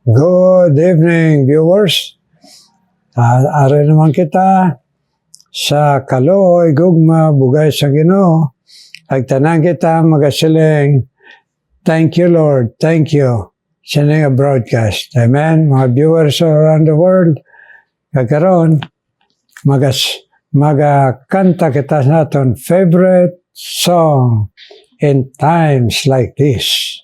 Good evening, viewers. Ari naman kita sa Kaloy, Gugma, Bugay sa Ginoo. Agtanan kita magasiling, thank you Lord, thank you. Siya broadcast. Amen. Mga viewers around the world, kagaroon, magakanta kita sa aton favorite song in times like this.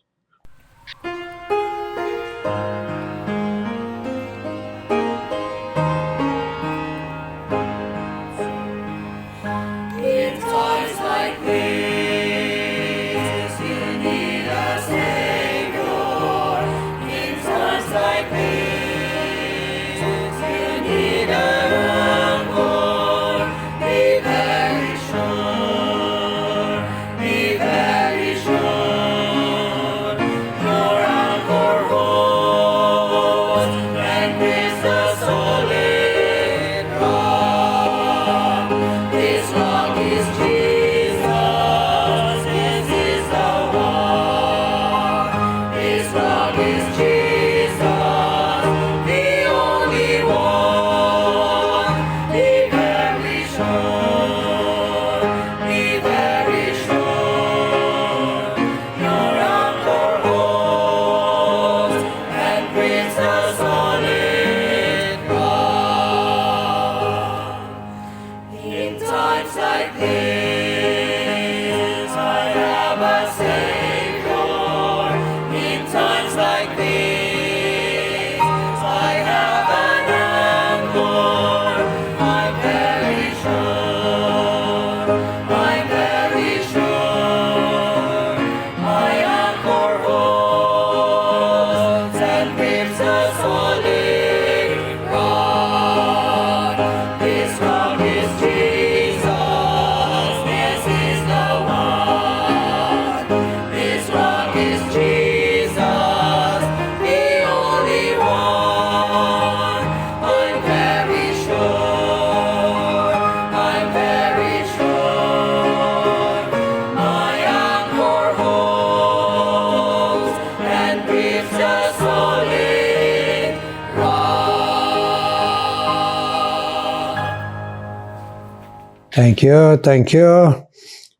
Thank you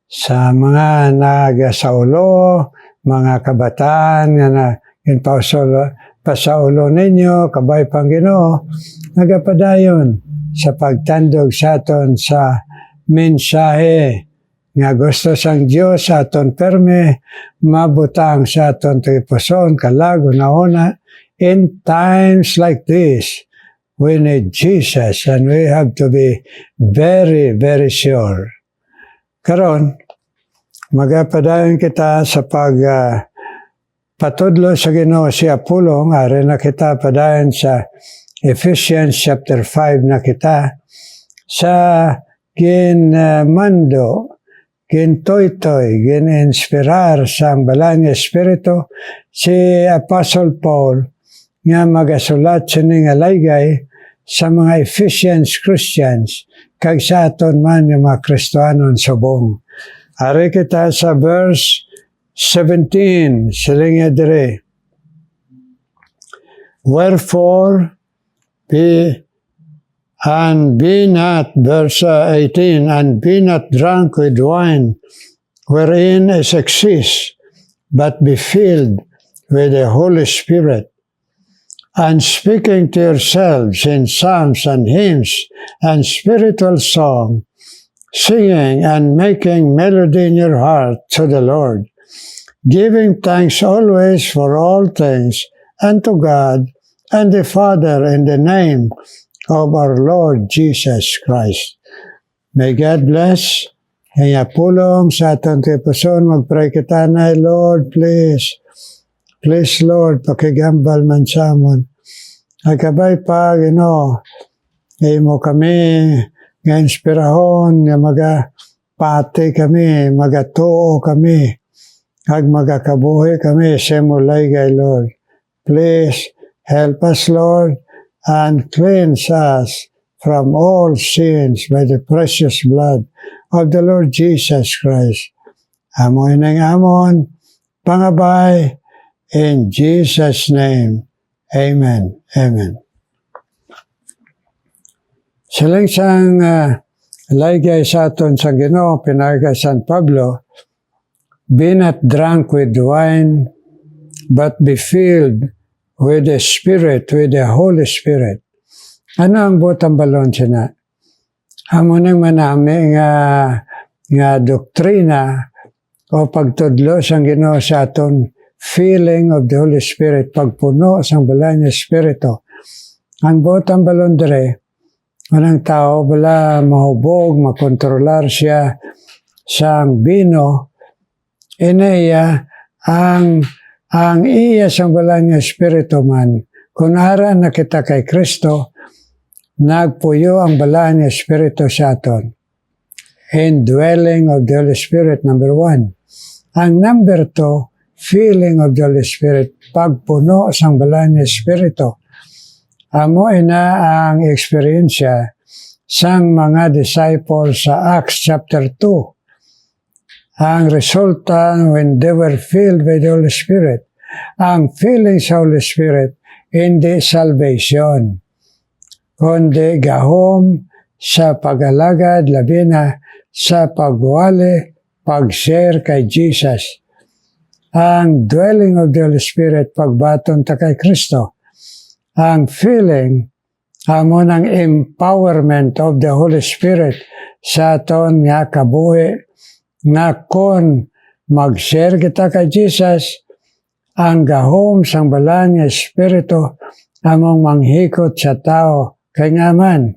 sa mga nagasaulo, mga kabataan nga pasaulo ninyo, kabay pang Ginoo, nagapadayon sa pagtandog sa aton sa mensahe nga gusto sang Dios sa aton perme mabutang sa aton tipuson kalago na una in times like this. We need Jesus and we have to be very, very sure. Karon, magapadayon kita sa patudlo sa Ginoo si Apollo, ari na kita padayon sa Ephesians chapter 5 na kita sa ginmando, gintoytoy, gininspirar sa balang Espiritu si Apostle Paul nga magasulat sining alaygay sa mga Ephesians Christians kag sa aton man yung mga Kristohanon subong. Ari kita sa verse 17, silinga dire. Wherefore, be not, verse 18, and be not drunk with wine, wherein is excess, but be filled with the Holy Spirit, and speaking to yourselves in psalms and hymns and spiritual song, singing and making melody in your heart to the Lord, giving thanks always for all things unto God and the Father in the name of our Lord Jesus Christ. May God bless. Kaya pulong sa atong tipuson, mag-pray kita na, Lord, please. Please, Lord, pakigambal man sa amon. Agkabay pa, Ginoo, mo kami nga inspirahon, nga magapati kami, magatuo kami, ag magakabuhi kami sa mulay kay Lord. Please, help us, Lord, and cleanse us from all sins by the precious blood of the Lord Jesus Christ. Amoy ng amon, pangabay, in Jesus' name. Amen. Amen. Silang sang laygay sa aton sa Ginoo, pinagay San Pablo, be not drunk with wine, but be filled with the Spirit, with the Holy Spirit. Ano ang butang balon sina? Amo nang manami nga doktrina o pagtudlo sang Ginoo sa aton feeling of the Holy Spirit, pagpuno sang balay nga Espiritu. Ang butang balon dire, anang tao bala mahubog, makontrolar siya sang bino, inaya ang iya sang balay nga Espiritu man. Kung ara na kita kay Kristo, nagpuyo ang balay nga Espiritu sa aton. Indwelling of the Holy Spirit, number 1. Ang number 2, feeling of the Holy Spirit, pagpuno sang balay nga Espiritu. Amo ina ang eksperyensya sang mga disciples sa Acts chapter 2. Ang resulta when they were filled by the Holy Spirit. Ang feeling sa Holy Spirit, hindi salvation, kundi gahom sa pag-alagad, labi na sa pagwali, pag-share kay Jesus. Ang dwelling of the Holy Spirit, pagbaton ta kay Kristo. Ang feeling, amo ng empowerment of the Holy Spirit sa aton nga kabuhi, nga kon mag-share kita kay Jesus, ang gahom sang balang nga Espiritu among manghikot sa tao. Kaya nga man,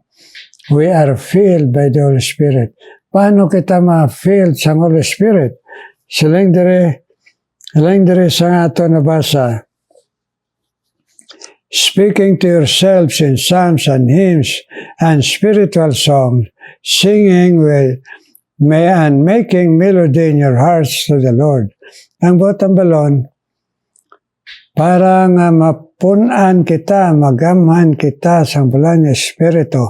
we are filled by the Holy Spirit. Paano kita ma-filled sa Holy Spirit? Silang dire sa ato nabasa. Speaking to yourselves in psalms and hymns and spiritual songs, singing with and making melody in your hearts to the Lord. Ang botang balon, para nga mapunan kita, magamhan kita sa bulan ng Espiritu.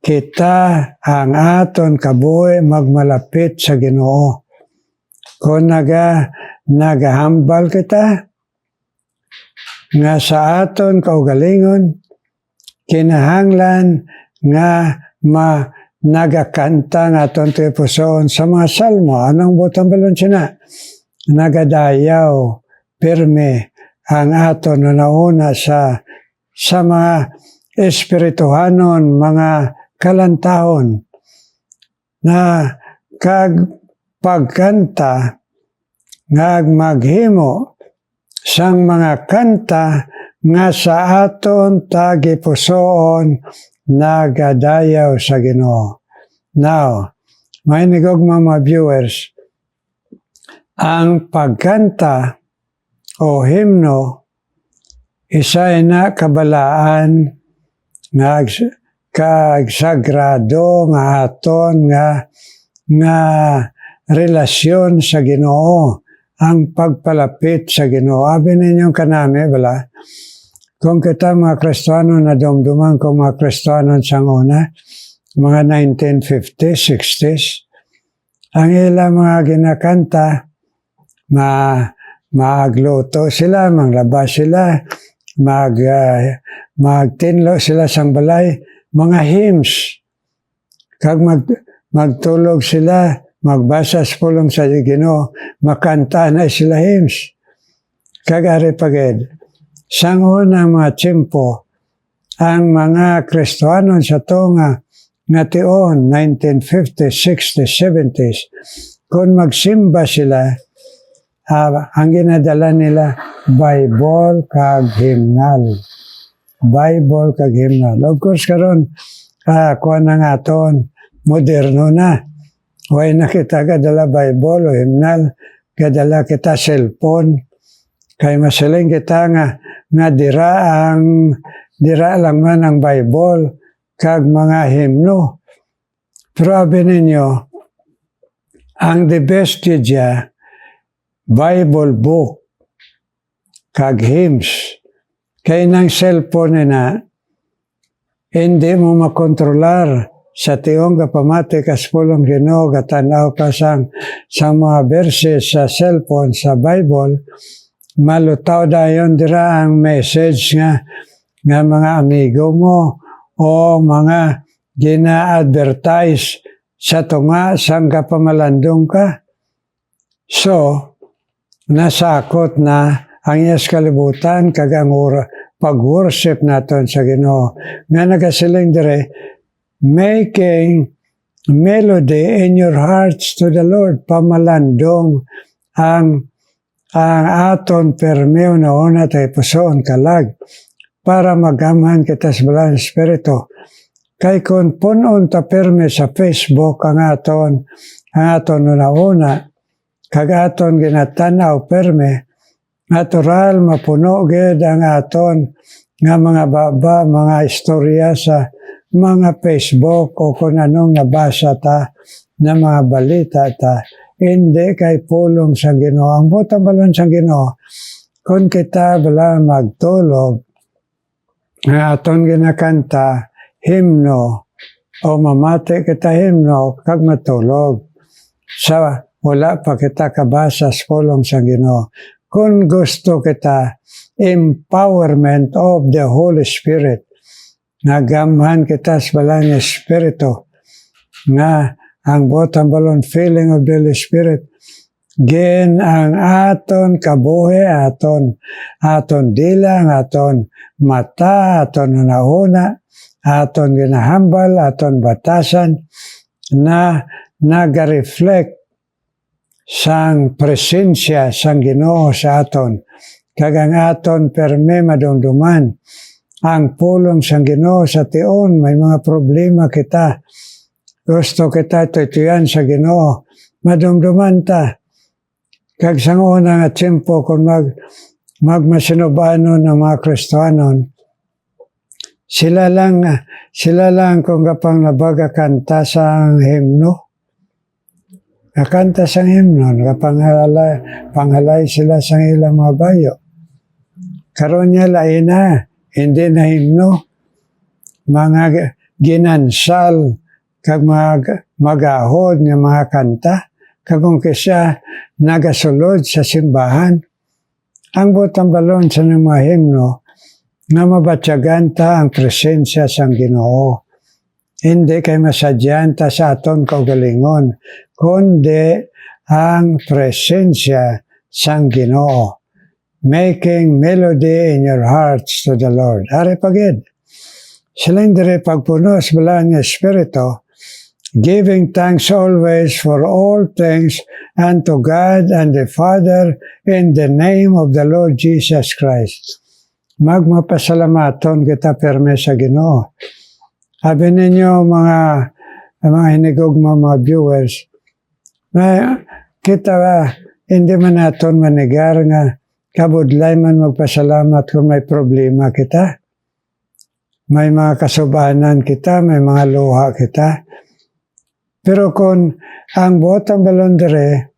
Kita ang aton kabuhi magmalapit sa Ginoo. Kung nagahambal kita, nga sa aton kaugalingon, kinahanglan nga nagakanta nga aton tipuson sa mga salmo. Anong butang balon sina? Nagadayaw, pirme, ang aton nauna sa mga espirituhanon, mga kalantahon, na pagkanta, maghimo, sang mga kanta nga sa aton tagipusoon nagadayaw sa Ginoo. Now, may nigog mga viewers, ang pagkanta o himno isa na kabalaan nga kagsagrado nga aton nga relasyon sa Ginoo. Ang pagpalapit sa Ginoo. Abi ninyong kanami, bala, kung kita mga Kristiyano na dumduman kung mga Kristiyano sa una, mga 1950s, 60s, ang ilang mga ginakanta, magluto sila, maglaba sila, magtinlo sila sang balay, mga hymns. Kag magtulog sila, magbasa sa pulong sa Ginoo, makanta na sila hymns. Kagari pagid, sang unang mga tiyempo, ang mga Kristiyano sa tunga nga tion, 1950s, 60s, 70s, kung magsimba sila, ang ginadala nila, Bible kag hymnal. Bible kag hymnal. Of course, karon kuha na nga ton, moderno na. Huwag na kita kadala Bible o hymnal, kadala kita cellphone, kay masiling kita nga dira lang man ang Bible, kag mga hymno. Pero abi ninyo, ang the best dya, Bible book, kag hymns, kay ng cellphone na, hindi mo makontrolar sa tiyong kapamati kaspulong Ginoo, gatanaw ka sa mga verses sa cellphone, sa Bible, malutaw dayon dira ang message nga mga amigo mo o mga gina-advertise sa tunga sang kapamalandong ka. So, nasakot na ang iyas kalibutan kag ang pag-worship naton sa Ginoo. Nga nagasiling dire, making melody in your hearts to the Lord. Pamalandong ang aton permeo na una tayo pusoon kalag para magamhan kita sa balang espiritu. Kay kung punon ta perme sa Facebook ang aton una kag aton ginatanaw perme, natural mapuno gid ang aton nga mga baba, mga istorya sa mga Facebook o kung anong nabasa ta na mga balita ta. Hindi kay pulong sa Ginoo. Ang butang balon sa Ginoo, kung kita bala magtulog, aton ginakanta, himno, o mamati kita himno, kag matulog. Sa wala pa kita kabasa sa pulong sa Ginoo. Kung gusto kita, empowerment of the Holy Spirit, nagamhan kita sa balang Espiritu, nga ang botang balon feeling of the Holy Spirit, gen ang aton kabuhi, aton dilang, aton mata, aton una-una, aton ginahambal, aton batasan, na naga-reflect sang presensya sang Ginoo sa aton. Kag ang aton perme madumduman, ang pulong sang Ginoo sa tion, may mga problema kita. Gusto kita tutuyan sa Ginoo, madumduman ta. Kag sang una nga tiyempo kung magmasinubano ng mga Kristohanon, sila lang kung kapang nabaga kanta sang himno. Nakanta sang himno, panghalay sila sang ilang mga bayo. Karon niya lain na, hindi na himno. Mga ginansal, kag magahod ng mga kanta, kag kung kisya nagasulod sa simbahan. Ang butang balon sa mga himno, nga mabatyagan ta ang presensya sang Ginoo. Hindi kay masadyan ta sa aton kaugalingon, kundi ang presensya sang Ginoo. Making melody in your hearts to the Lord. Ari pagid. Silang dire pagpunos bala nga Espiritu, giving thanks always for all things unto God and the Father in the name of the Lord Jesus Christ. Magmapasalamaton kita perme sa Ginoo. Sabi ninyo mga hinigog mga viewers, na kita hindi man naton manigar nga kabudlay man magpasalamat kung may problema kita. May mga kasubanan kita, may mga luha kita. Pero kung ang botang balon dire,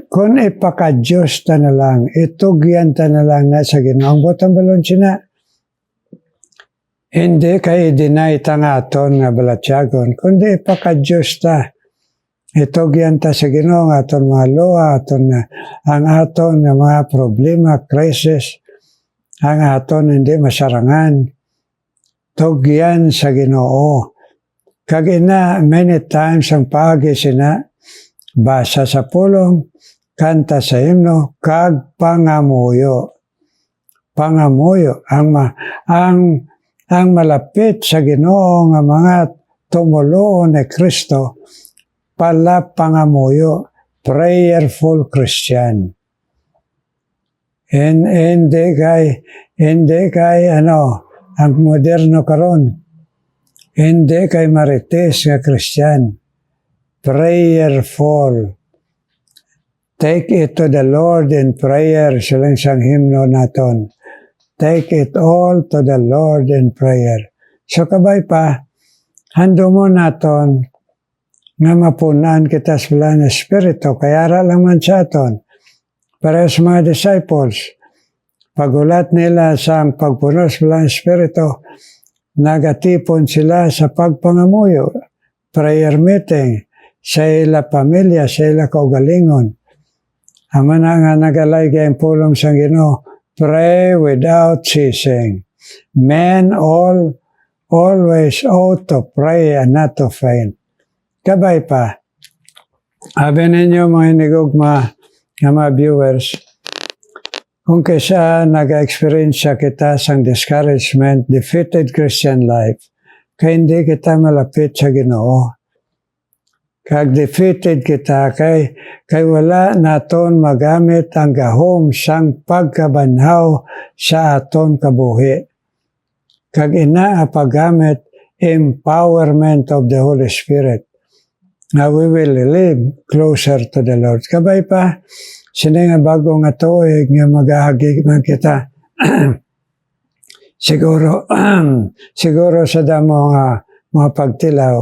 kung ipaka-Diyos ta na lang, itugyan ta na lang na sa Ginoo, ang botang balon sina, hindi kay deny ta nga aton nga balatyagon, kundi ipaka-Diyos ta. Itugyan ta sa Ginoo nga aton mga luha, ang aton nga mga problema, crisis, ang aton hindi masarangan. Tugyan sa Ginoo. Kag ina, many times ang paagi sina, basa sa pulong, kanta sa himno, kag pangamuyo. Pangamuyo. Ang malapit sa Ginoo nga mga tumuloon ni Kristo, pala pangamuyo, prayerful Christian. Hindi kay ang moderno karon. Hindi kay marites nga Christian. Prayerful. Take it to the Lord in prayer. Silang sang himno naton. Take it all to the Lord in prayer. So kabay pa, hando mo naton nga mapunan kita sa balang Espiritu. Kayara lang man sa aton. Para sa mga disciples, pagulat nila sa pagpuno sa balang Espiritu, nagatipon sila sa pagpangamuyo, prayer meeting, sa ila pamilya, sa ila kaugalingon. Ama na nga nagalay kayong pulong sa Ginoo, pray without ceasing. Men always ought to pray and not to faint. Kabay pa, sabi ninyo mga hinigugma, mga viewers, kung kaysa nag-experience kita sa discouragement, defeated Christian life, kaya hindi kita malapit sa Ginoo. Kag defeated kita, kay wala naton magamit ang gahom sang pagkabanhaw sa aton kabuhi. Kag ina pagamit empowerment of the Holy Spirit. Now we will live closer to the Lord. Kabay pa, sila nga bago nga tuig nga mag-ahagi man kita. siguro sa damo nga mga pagtilaw,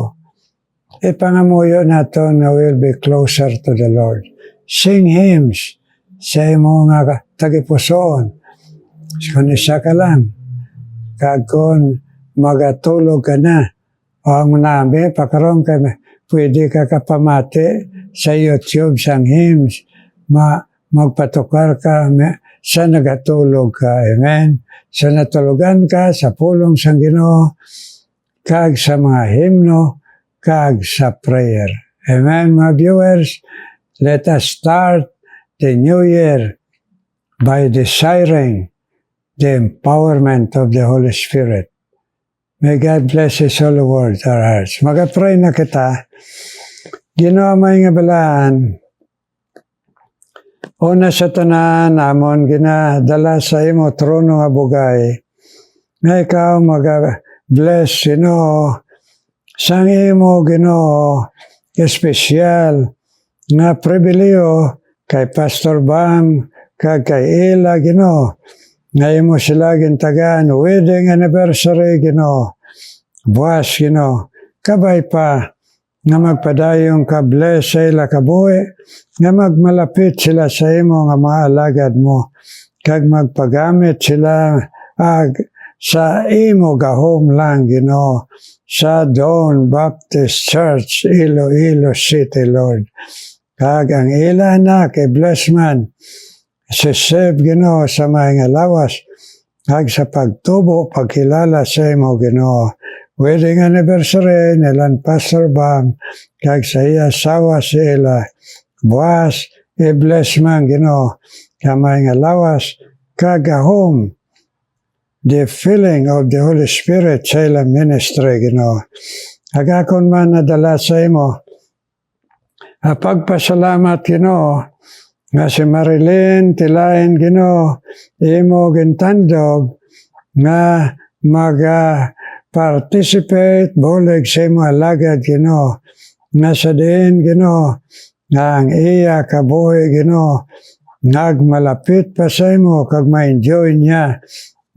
ipangamuyo nato na we'll be closer to the Lord. Sing hymns sa imo nga tagipusoon. Kung isa ka lang, kag kung magatulog ka na, o ang nabi, pagkaroon ka na, pwede ka kapamati sa YouTube, sang hymns, magpatukar ka sa nagatulog ka. Amen? Sa natulugan ka, sa pulong sang Ginoo, kag sa mga hymno, kag sa prayer. Amen, mga viewers? Let us start the new year by desiring the empowerment of the Holy Spirit. May God bless His holy word, our hearts. Mag-pray na kita. Ginoo may nga balaan. Una sa tanan, amon ginadala sa imo trono nga bugay. Nga ikaw mag-bless, Ginoo, sang imo, Ginoo, espesyal nga pribiliyo kay Pastor Bam, kag kay Ila, Ginoo. Ngayon mo sila gintagaan, wedding anniversary, Ginoo. Buwas, Ginoo. Kabay pa, nga magpadayong ka-bless sa ila kabuhi, nga magmalapit sila sa imo nga mga alagad mo, kag magpagamit sila sa imo gahom lang, Ginoo, sa Dawn Baptist Church, Iloilo City, Lord. Kag ang ila na kay bless man, si Seb, Ginoo, sa mga lawas, kag sa pagtubo, pagkilala sa imo, Ginoo. Wedding anniversary nilang Pastor Bam, kag sa iya asawa si ila. Buwas, i-bless man, Ginoo, kamay nga lawas, kag home, the filling of the Holy Spirit sa ilang ministry, Ginoo. Kag akon man nadala sa imo, pagpasalamat, Ginoo, nga si Marilyn Tilain, Ginoo, imo gintandog nga participate bulig sa imo alagad, Ginoo, nga sa din, Ginoo, nga ang iya kabuhi, Ginoo, nagmalapit pa sa imo, kag ma-enjoy niya,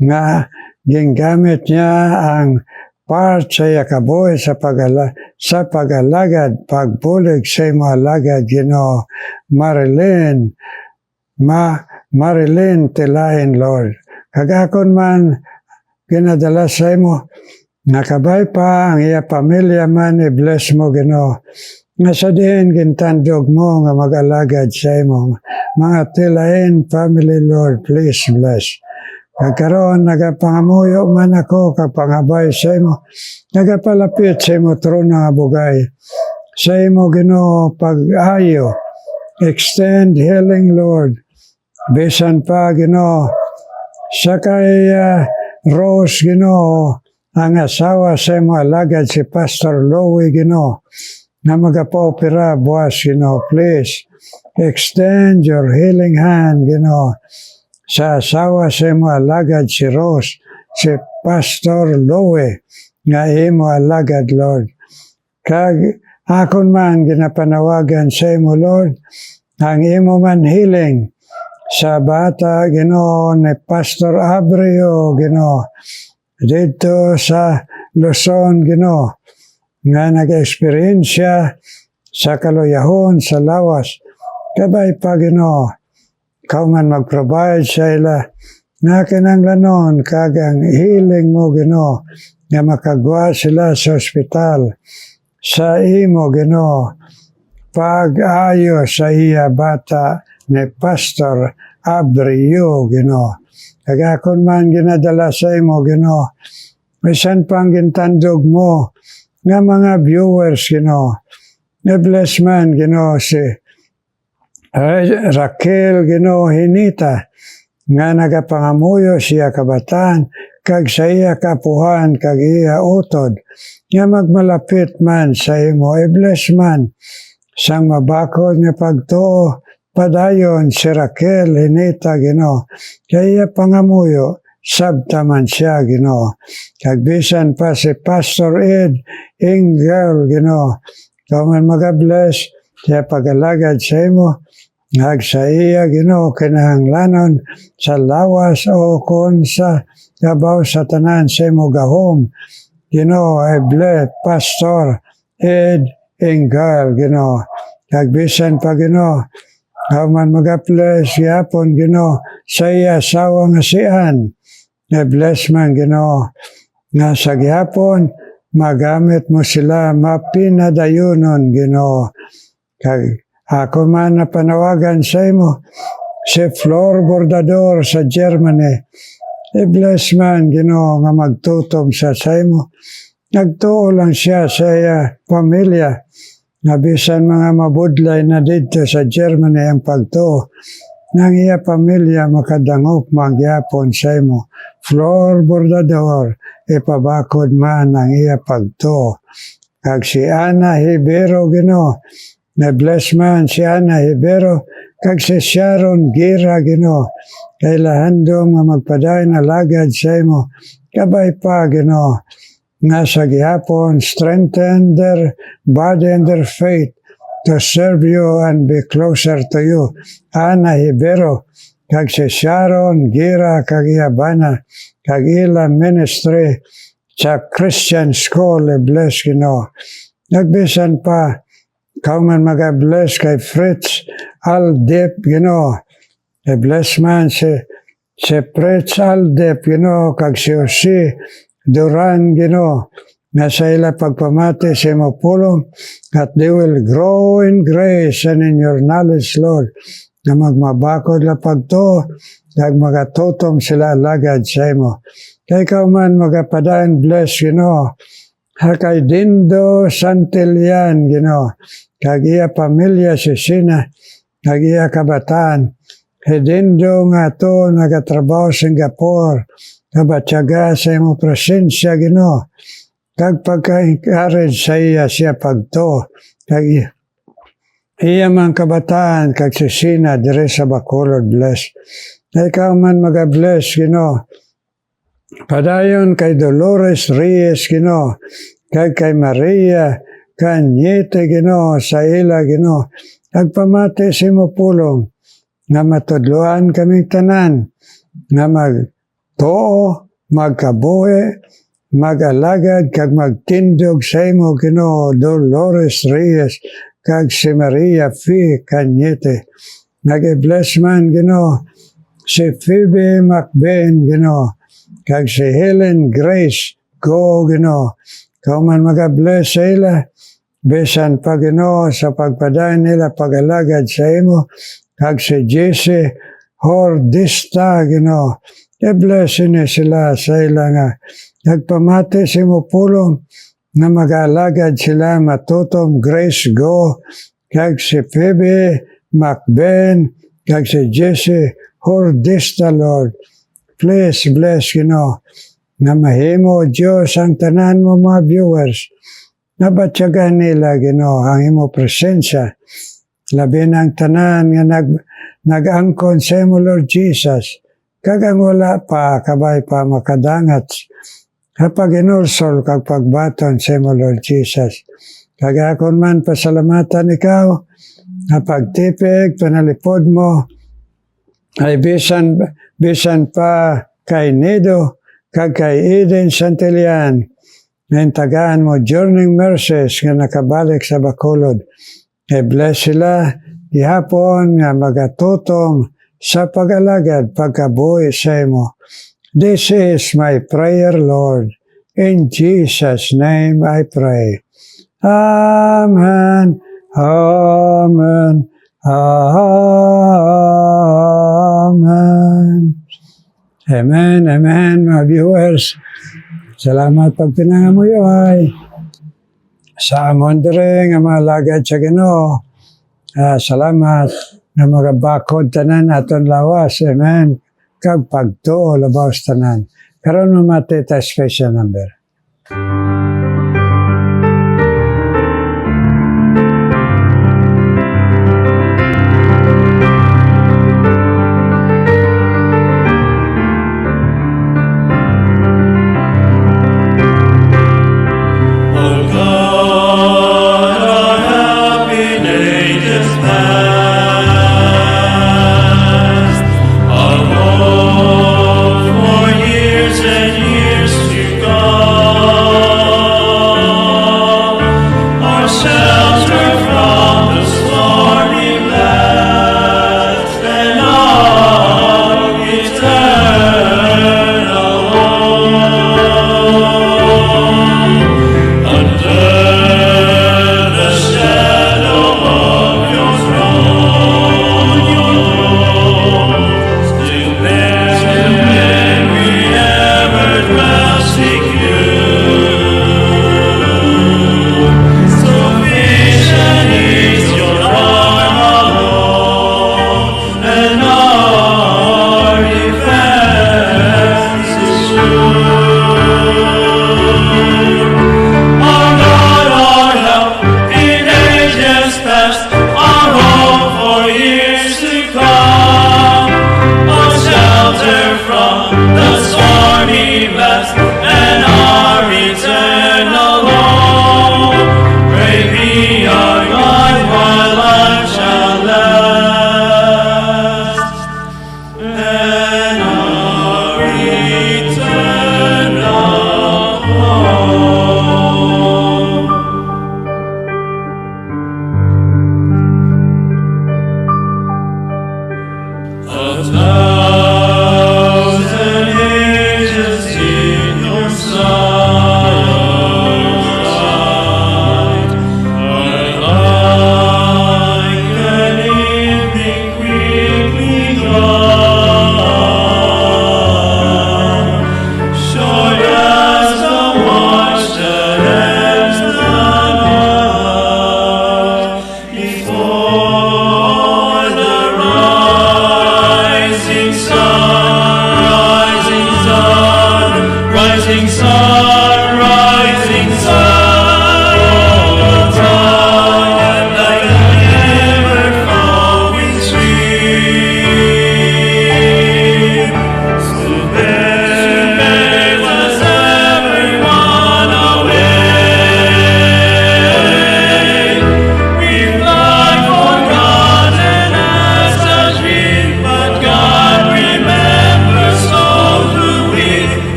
nga gingamit niya ang part sa iya kabuhi sa pagalagad, pagbulig sa imo alagad, Ginoo, Marilyn Tilain, Lord. Kag akon man ginadala sa imo, nakabay pa ang iya pamilya man, i-bless mo, Ginoo. Nga sa din, gintandog mo nga mag-alagad sa imo. Mga Tilain family, Lord, please bless. Kagkaroon, nagapangamuyo man ako, kapangabay sa imo. Nagapalapit sa imo trono nga bugay. Sa imo, Ginoo, pag-ayo. Extend healing, Lord. Bisan pa, Ginoo, sa kay Rose, Ginoo, ang asawa sa imo alagad si Pastor Louie, Ginoo, na magapa-opera, buwas, Ginoo, please, extend your healing hand, Ginoo, sa asawa sa imo alagad si Rose, si Pastor Louie, nga imo alagad, Lord. Kag akon man ginapanawagan sa imo, Lord, ang imo man healing sa bata, Ginoo, ni Pastor Abreu, Ginoo, dito sa Luzon, Ginoo, nga nag-experiensya sa kaluyahon, sa lawas. Kabay pa, Ginoo, ikaw man mag-provide sa ila, nga kinanglanon, kagang healing mo, Ginoo, nga makagwa sila sa ospital. Sa imo, Ginoo, pag-ayo sa iya bata, ni Pastor Abrio, Ginoo. Kagakon man ginadala sa imo, Ginoo. Bisan pang gintandog mo nga mga viewers, Ginoo. Na-bless man, Ginoo, si Raquel, Ginoo, Hinita, nga nagapangamuyo siya kabataan, kag sa iya kapuhan, kag iya utod, nga magmalapit man sa imo, bless man, sang mabakod nga pagtuo, padayon si Raquel, Hinita, Ginoo, kaya pangamuyo, sabta man siya, Ginoo. Kag bisan pa si Pastor Ed, Ingel, Ginoo, kung man magabless, kaya pagalagad sa imo, hag sa iya, Ginoo, kinahanglanon sa lawas o kung sa gabaw sa tanan sa imo gahom. Ginoo, I bless Pastor Ed Engel, Ginoo. Kag bisan pa, Ginoo, kung man magabless, yapon, Ginoo, sa iya asawa nga si Ann. I bless man, Ginoo, nga sa gyapon, magamit mo sila mapinadayunon, Ginoo. Kag ako man na panawagan sa imo, si Flor Bordador sa Germany. I-bless man, Ginoo, nga magtutom sa imo. Nagtuo lang siya sa iya pamilya. Nabisan mga mabudlay na dito sa Germany ang pagtuo. Nang iya pamilya makadangop magyapon sa imo. Flor Bordador, ipabakod man ang iya pagtuo. Kag si Ana Hibero, Ginoo, na-bless man si Ana Hibero, kag si Sharon Gira, Ginoo, kailahandom nga magpadayon na lagad sa imo, kabay pa, Ginoo, nga sa gihapon, strengthen their body and their faith to serve you and be closer to you. Ana Hibero, kag si Sharon Gira, kag Iabana, kag ila ministry sa Christian School, bless, Ginoo. Nagbisan pa, kung man mag-bless kay Fritz Aldep, Ginoo. I-bless man si Fritz Aldep, Ginoo, kag si Jose Duran, Ginoo, na sa ila pagpamati sa imo pulong, that they will grow in grace and in your knowledge, Lord, na magmabakod la pagto, kag magatutom sila lagad sa imo. Kay ikaw man magapadayon bless, Ginoo, hakay Dindo Santillan, Ginoo, kag iya pamilya si Sina, kag iya kabataan, Dindo nga to nagatrabaho sa Singapore, kabatyaga sa imo presensya, Ginoo, kag pagka-encourage sa iya siya pagto, kag iya man kabataan, kag si Sina dire sa Bacolod, bless. Ikaw man magabless, Ginoo, padayon kay Dolores Reyes, Ginoo, kag kay Maria Kanyete, Ginoo, sa ila, Ginoo, nagpamati sa imo pulong, nga matudluan kaming tanan, nga magtuo, magkabuhi, mag-alagad, kag magtindog sa imo, Ginoo, Dolores Reyes, kag si Maria F. Kanyete. Nag-bless man, Ginoo, si Phoebe Macben, Ginoo, kag si Helen Grace Go, Ginoo. Kung man mag-bless sa ila, bisan pa, Ginoo, sa pagpadayon nila pag-alagad sa imo, kag si Jesse Hordista, Ginoo, i-bless ni sila sa ila nga nagpamati sa imo pulong, na mag-alagad sila matutom Grace Go, kag si Phoebe Macben, kag si Jesse Hordista, Lord. Please bless, Ginoo, na mahimo, Diyos, ang tanan mo mga viewers, nabatyagan nila, Ginoo, ang imo presensya, labi ng tanan nga nag-angkon sa imo, Lord Jesus, kag ang wala pa, kabay pa makadangat, kapag inulsol, kag pagbaton sa imo, Lord Jesus, kag akon man pasalamatan ikaw, na pagtipig, panalipod mo, ay bisan pa kay Nido, kag kay Eden Santillan, ngayon tagaan mo journeying mercies nga nakabalik sa Bacolod. I-bless sila, ihapon nga magatutom sa pag-alagad, pagkabuhi sa imo. This is my prayer, Lord. In Jesus' name I pray. Amen. Amen. Amen. Amen, amen, mga viewers. Salamat pag pinangamuyo ay sa amon dire nga mga lagad sa Ginoo. Salamat na magabakod tanan aton lawas. Amen. Kag pagtuo labaw sa tanan. Karon mamati ta special number.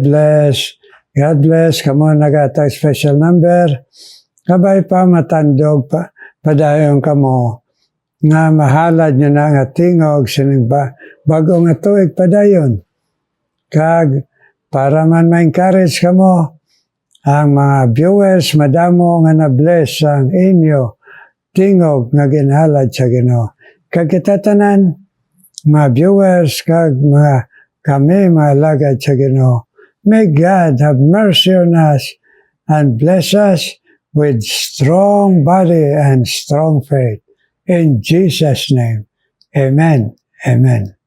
God bless. God bless. Kamo nagatag special number. Kabay pa matandog pa. Padayon kamo. Nga mahalad nyo na nga tingog. Sining ba? Bago nga tuig padayon. Kag para man ma-encourage kamo. Ang mga viewers, madamo nga na-bless ang inyo. Tingog nga ginhalad sa Ginoo. Kag kitatanan, mga viewers, kag mga kami mga lagad sa Ginoo. May God have mercy on us and bless us with strong body and strong faith. In Jesus' name, amen. Amen.